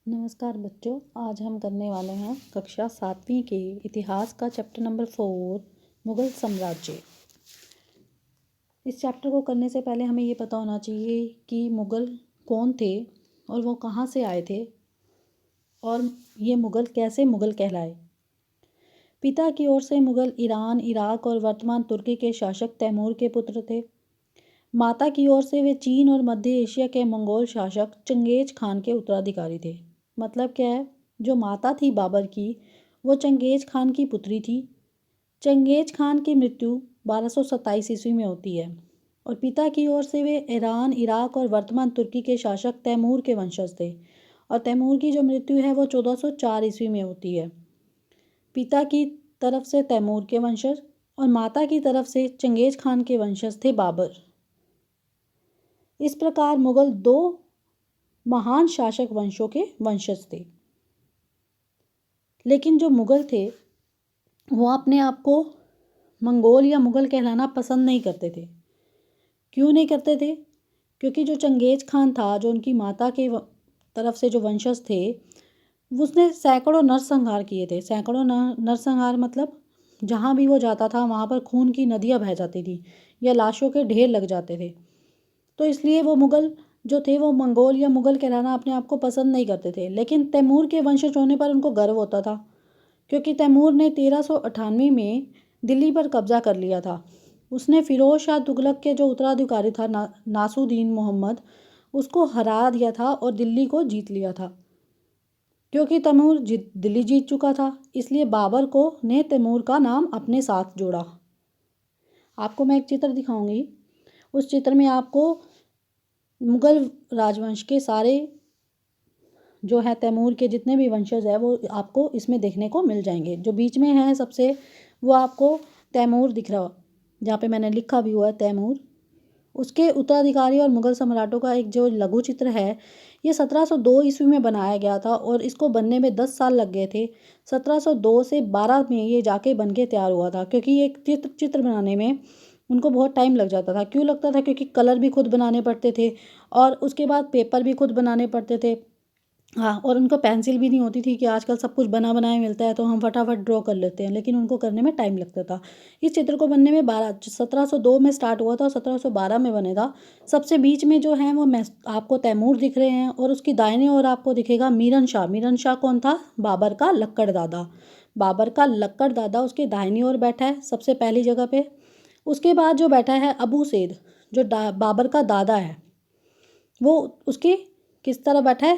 नमस्कार बच्चों, आज हम करने वाले हैं कक्षा 7वीं के इतिहास का चैप्टर नंबर 4 मुग़ल साम्राज्य। इस चैप्टर को करने से पहले हमें ये पता होना चाहिए कि मुग़ल कौन थे और वो कहाँ से आए थे और ये मुग़ल कैसे मुग़ल कहलाए। पिता की ओर से मुग़ल ईरान, इराक़ और वर्तमान तुर्की के शासक तैमूर के पुत्र थे। माता की ओर से वे चीन और मध्य एशिया के मंगोल शासक चंगेज खान के उत्तराधिकारी थे। मतलब क्या है, जो माता थी बाबर की वो चंगेज खान की पुत्री थी। चंगेज खान की मृत्यु 1227 ईस्वी में होती है और पिता की ओर से वे ईरान, इराक़ और वर्तमान तुर्की के शासक तैमूर के वंशज थे और तैमूर की जो मृत्यु है वो 1404 ईस्वी में होती है। पिता की तरफ से तैमूर के वंशज और माता की तरफ से चंगेज खान के वंशज थे बाबर। इस प्रकार मुग़ल दो महान शासक वंशों के वंशज थे। लेकिन जो मुग़ल थे वो अपने आप को मंगोल या मुग़ल कहलाना पसंद नहीं करते थे। क्यों नहीं करते थे? क्योंकि जो चंगेज खान था, जो उनकी माता के तरफ से जो वंशज थे, उसने सैकड़ों नरसंहार किए थे। सैकड़ों नरसंहार मतलब जहाँ भी वो जाता था वहाँ पर खून की नदियाँ बह जाती थी या लाशों के ढेर लग जाते थे। तो इसलिए वो मुग़ल जो थे वो मंगोल या मुग़ल कहलाना अपने आप को पसंद नहीं करते थे। लेकिन तैमूर के वंशज होने पर उनको गर्व होता था, क्योंकि तैमूर ने 1398 में दिल्ली पर कब्जा कर लिया था। उसने फ़िरोज़ शाह तुगलक के जो उत्तराधिकारी था नासुद्दीन मोहम्मद, उसको हरा दिया था और दिल्ली को जीत लिया था। क्योंकि तैमूर दिल्ली जीत चुका था, इसलिए बाबर को ने तैमूर का नाम अपने साथ जोड़ा। आपको मैं एक चित्र दिखाऊंगी। उस चित्र में आपको मुग़ल राजवंश के सारे जो है तैमूर के जितने भी वंशज है वो आपको इसमें देखने को मिल जाएंगे। जो बीच में है सबसे, वो आपको तैमूर दिख रहा, जहाँ पे मैंने लिखा भी हुआ है तैमूर। उसके उत्तराधिकारी और मुग़ल सम्राटों का एक जो लघु चित्र है, ये 1702 ईस्वी में बनाया गया था और इसको बनने में 10 साल लग गए थे। 1702 से 12 में ये जाके बन के तैयार हुआ था, क्योंकि एक चित्र बनाने में उनको बहुत टाइम लग जाता था। क्यों लगता था? क्योंकि कलर भी खुद बनाने पड़ते थे और उसके बाद पेपर भी खुद बनाने पड़ते थे। हाँ, और उनको पेंसिल भी नहीं होती थी कि आजकल सब कुछ बना बनाया मिलता है तो हम फटाफट ड्रॉ कर लेते हैं, लेकिन उनको करने में टाइम लगता था। इस चित्र को बनने में 1702 में स्टार्ट हुआ था और 1712 में बनेगा। सबसे बीच में जो है वो आपको तैमूर दिख रहे हैं और उसकी दाहिने ओर आपको दिखेगा मीरन शाह। मीरन शाह कौन था? बाबर का लक्कड़ दादा। बाबर का लक्कड़ दादा उसके दाहिनी ओर बैठा है सबसे पहली जगह पे। उसके बाद जो बैठा है अबू सैद, जो बाबर का दादा है, वो उसके किस तरह बैठा है?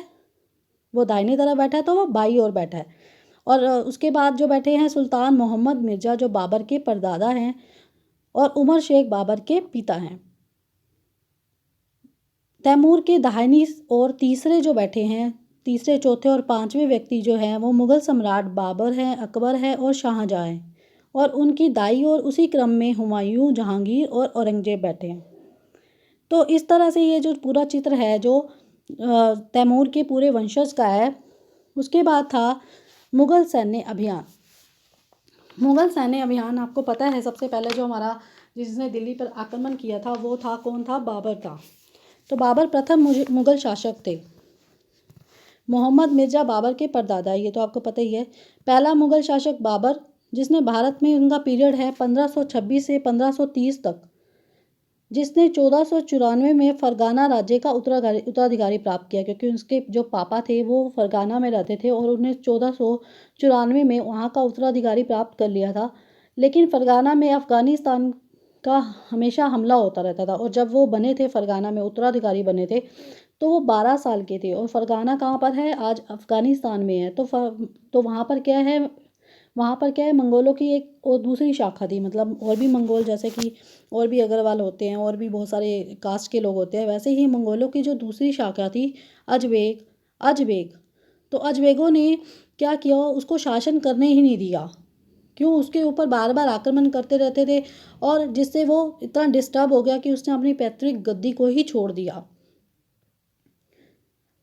वो दाहिनी तरफ बैठा है, तो वो बाई ओर बैठा है। और उसके बाद जो बैठे हैं सुल्तान मोहम्मद मिर्ज़ा, जो बाबर के परदादा हैं, और उमर शेख बाबर के पिता हैं। तैमूर के दाहिनी और तीसरे जो बैठे हैं, तीसरे, चौथे और पांचवें व्यक्ति जो हैं वो मुग़ल सम्राट बाबर हैं, अकबर है और शाहजहाँ हैं। और उनकी दाई और उसी क्रम में हुमायूं, जहांगीर और औरंगजेब बैठे हैं। तो इस तरह से ये जो पूरा चित्र है जो तैमूर के पूरे वंशज का है। उसके बाद था मुग़ल सैन्य अभियान। मुग़ल सैन्य अभियान आपको पता है, सबसे पहले जो हमारा जिसने दिल्ली पर आक्रमण किया था वो था कौन था? बाबर था। तो बाबर प्रथम मुग़ल शासक थे। मोहम्मद मिर्ज़ा बाबर के परदादा, ये तो आपको पता ही है। पहला मुग़ल शासक बाबर, जिसने भारत में उनका पीरियड है 1526 से 1530 तक, जिसने 1494 में फरगाना राज्य का उत्तराधिकारी प्राप्त किया, क्योंकि उसके जो पापा थे वो फरगाना में रहते थे और उन्हें 1494 में वहाँ का उत्तराधिकारी प्राप्त कर लिया था। लेकिन फरगाना में अफ़गानिस्तान का हमेशा हमला होता रहता था और जब वो बने थे, फरगाना में उत्तराधिकारी बने थे, तो वो 12 साल के थे। और फरगाना कहाँ पर है? आज अफ़गानिस्तान में है। तो वहाँ पर क्या है, मंगोलों की एक और दूसरी शाखा थी। मतलब और भी मंगोल, जैसे कि और भी अग्रवाल होते हैं और भी बहुत सारे कास्ट के लोग होते हैं, वैसे ही मंगोलों की जो दूसरी शाखा थी अजबेग। तो अजबेगों ने क्या किया? उसको शासन करने ही नहीं दिया। क्यों? उसके ऊपर बार बार आक्रमण करते रहते थे और जिससे वो इतना डिस्टर्ब हो गया कि उसने अपनी पैतृक गद्दी को ही छोड़ दिया।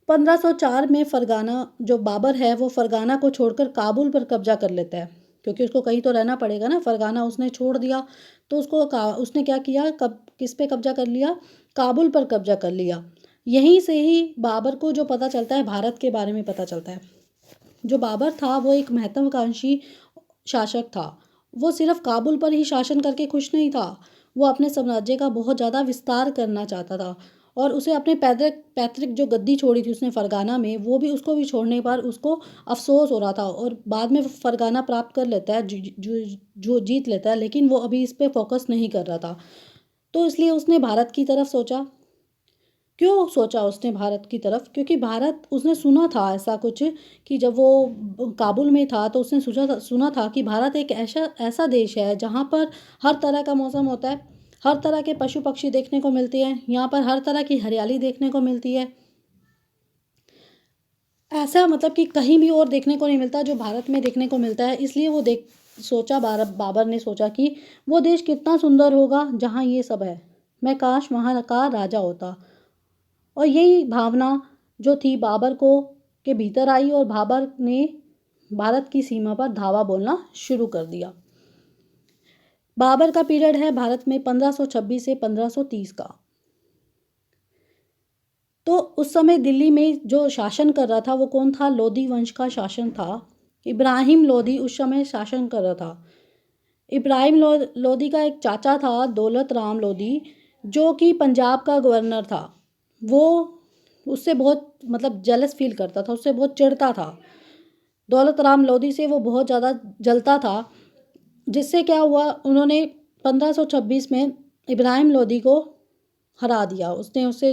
1504 में फरगाना, जो बाबर है वो फरगाना को छोड़कर काबुल पर कब्जा कर लेता है, क्योंकि उसको कहीं तो रहना पड़ेगा ना। फरगाना उसने छोड़ दिया तो उसने क्या किया? किस पे कब्जा कर लिया? काबुल पर कब्जा कर लिया। यहीं से ही बाबर को जो पता चलता है भारत के बारे में पता चलता है। जो बाबर था वो एक महत्वाकांक्षी शासक था। वो सिर्फ काबुल पर ही शासन करके खुश नहीं था, वो अपने साम्राज्य का बहुत ज़्यादा विस्तार करना चाहता था। और उसे अपने पैतृक पैतृक जो गद्दी छोड़ी थी उसने फरगाना में, वो भी उसको भी छोड़ने पर उसको अफसोस हो रहा था। और बाद में वो फरगाना प्राप्त कर लेता है, जो जीत लेता है, लेकिन वो अभी इस पे फोकस नहीं कर रहा था। तो इसलिए उसने भारत की तरफ सोचा। क्यों सोचा उसने भारत की तरफ? क्योंकि भारत उसने सुना था ऐसा कुछ, कि जब वो काबुल में था तो उसने सुना था कि भारत एक ऐसा ऐसा देश है जहाँ पर हर तरह का मौसम होता है, हर तरह के पशु पक्षी देखने को मिलते हैं, यहाँ पर हर तरह की हरियाली देखने को मिलती है। ऐसा मतलब कि कहीं भी और देखने को नहीं मिलता जो भारत में देखने को मिलता है। इसलिए वो देख सोचा, बाबर ने सोचा कि वो देश कितना सुंदर होगा जहाँ ये सब है। मैं काश वहाँ का राजा होता। और यही भावना जो थी बाबर को के भीतर आई, और बाबर ने भारत की सीमा पर धावा बोलना शुरू कर दिया। बाबर का पीरियड है भारत में 1526 से 1530 का। तो उस समय दिल्ली में जो शासन कर रहा था वो कौन था? लोधी वंश का शासन था। इब्राहिम लोधी उस समय शासन कर रहा था। इब्राहिम लोधी का एक चाचा था दौलत राम लोधी, जो कि पंजाब का गवर्नर था। वो उससे बहुत मतलब जेलस फील करता था, उससे बहुत चिढ़ता था। दौलत राम लोधी से वो बहुत ज़्यादा जलता था। जिससे क्या हुआ, उन्होंने 1526 में इब्राहिम लोधी को हरा दिया। उसने उससे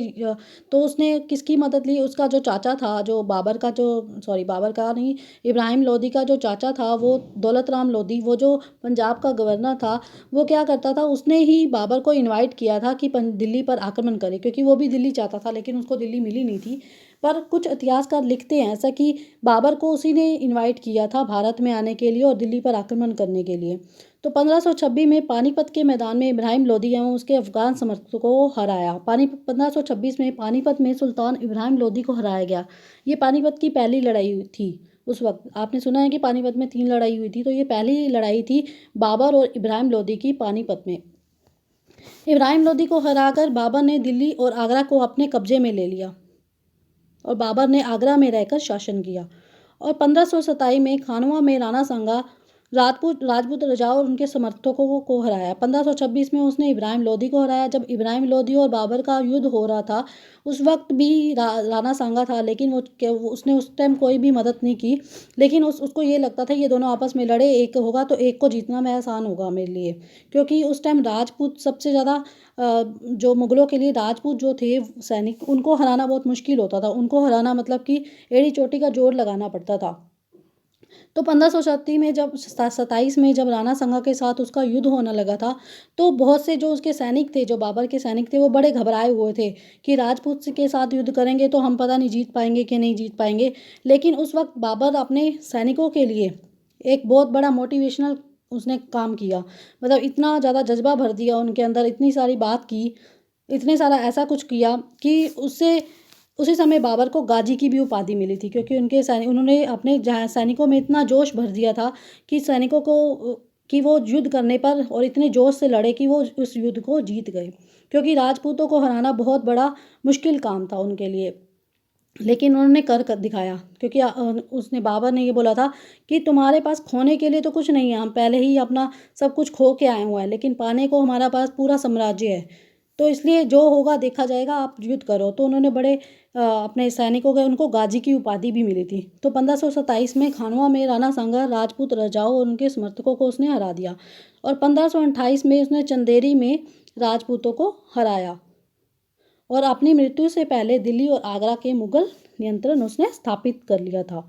तो उसने किसकी मदद ली? उसका जो चाचा था, जो बाबर का जो सॉरी बाबर का नहीं, इब्राहिम लोधी का जो चाचा था वो दौलत राम लोधी, वो जो पंजाब का गवर्नर था, वो क्या करता था, उसने ही बाबर को इनवाइट किया था कि दिल्ली पर आक्रमण करे, क्योंकि वो भी दिल्ली चाहता था लेकिन उसको दिल्ली मिली नहीं थी। पर कुछ इतिहासकार लिखते हैं ऐसा कि बाबर को उसी ने इनवाइट किया था भारत में आने के लिए और दिल्ली पर आक्रमण करने के लिए। तो 1526 में पानीपत के मैदान में इब्राहिम लोधी एवं उसके अफगान समर्थकों को हराया। 1526 में पानीपत में सुल्तान इब्राहिम लोधी को हराया गया। ये पानीपत की पहली लड़ाई थी। उस वक्त आपने सुना है कि पानीपत में 3 लड़ाई हुई थी, तो ये पहली लड़ाई थी बाबर और इब्राहिम लोधी की पानीपत में। इब्राहिम लोधी को हराकर बाबर ने दिल्ली और आगरा को अपने कब्जे में ले लिया और बाबर ने आगरा में रहकर शासन किया। और 1527 में खानवा में राणा सांगा राजपूत राजाओं और उनके समर्थकों को हराया। 1526 में उसने इब्राहिम लोधी को हराया। जब इब्राहिम लोधी और बाबर का युद्ध हो रहा था उस वक्त भी राणा सांगा था, लेकिन उसने उस टाइम कोई भी मदद नहीं की। लेकिन उसको ये लगता था ये दोनों आपस में लड़े, एक होगा तो एक को जीतना मैं आसान होगा मेरे लिए, क्योंकि उस टाइम राजपूत सबसे ज़्यादा जो मुग़लों के लिए राजपूत जो थे सैनिक, उनको हराना बहुत मुश्किल होता था। उनको हराना मतलब कि एड़ी चोटी का जोड़ लगाना पड़ता था। तो 1537 में जब 27 में जब राणा सांगा के साथ उसका युद्ध होने लगा था, तो बहुत से जो उसके सैनिक थे, जो बाबर के सैनिक थे, वो बड़े घबराए हुए थे कि राजपूत के साथ युद्ध करेंगे तो हम पता नहीं जीत पाएंगे कि नहीं जीत पाएंगे। लेकिन उस वक्त बाबर अपने सैनिकों के लिए एक बहुत बड़ा मोटिवेशनल उसने काम किया। मतलब इतना ज़्यादा जज्बा भर दिया उनके अंदर, इतनी सारी बात की, इतने सारा ऐसा कुछ किया कि उससे उसी समय बाबर को गाजी की भी उपाधि मिली थी, क्योंकि उन्होंने अपने सैनिकों में इतना जोश भर दिया था कि सैनिकों को कि वो युद्ध करने पर और इतने जोश से लड़े कि वो उस युद्ध को जीत गए। क्योंकि राजपूतों को हराना बहुत बड़ा मुश्किल काम था उनके लिए, लेकिन उन्होंने कर दिखाया। क्योंकि उसने बाबर ने ये बोला था कि तुम्हारे पास खोने के लिए तो कुछ नहीं है, हम पहले ही अपना सब कुछ खो के आए हुए हैं, लेकिन पाने को हमारा पास पूरा साम्राज्य है। तो इसलिए जो होगा देखा जाएगा, आप युद्ध करो। तो उन्होंने बड़े अपने सैनिकों के उनको गाजी की उपाधि भी मिली थी। तो 1527 में खानवा में राणा सांगा राजपूत राजाओं और उनके समर्थकों को उसने हरा दिया। और 1528 में उसने चंदेरी में राजपूतों को हराया और अपनी मृत्यु से पहले दिल्ली और आगरा के मुगल नियंत्रण उसने स्थापित कर लिया था।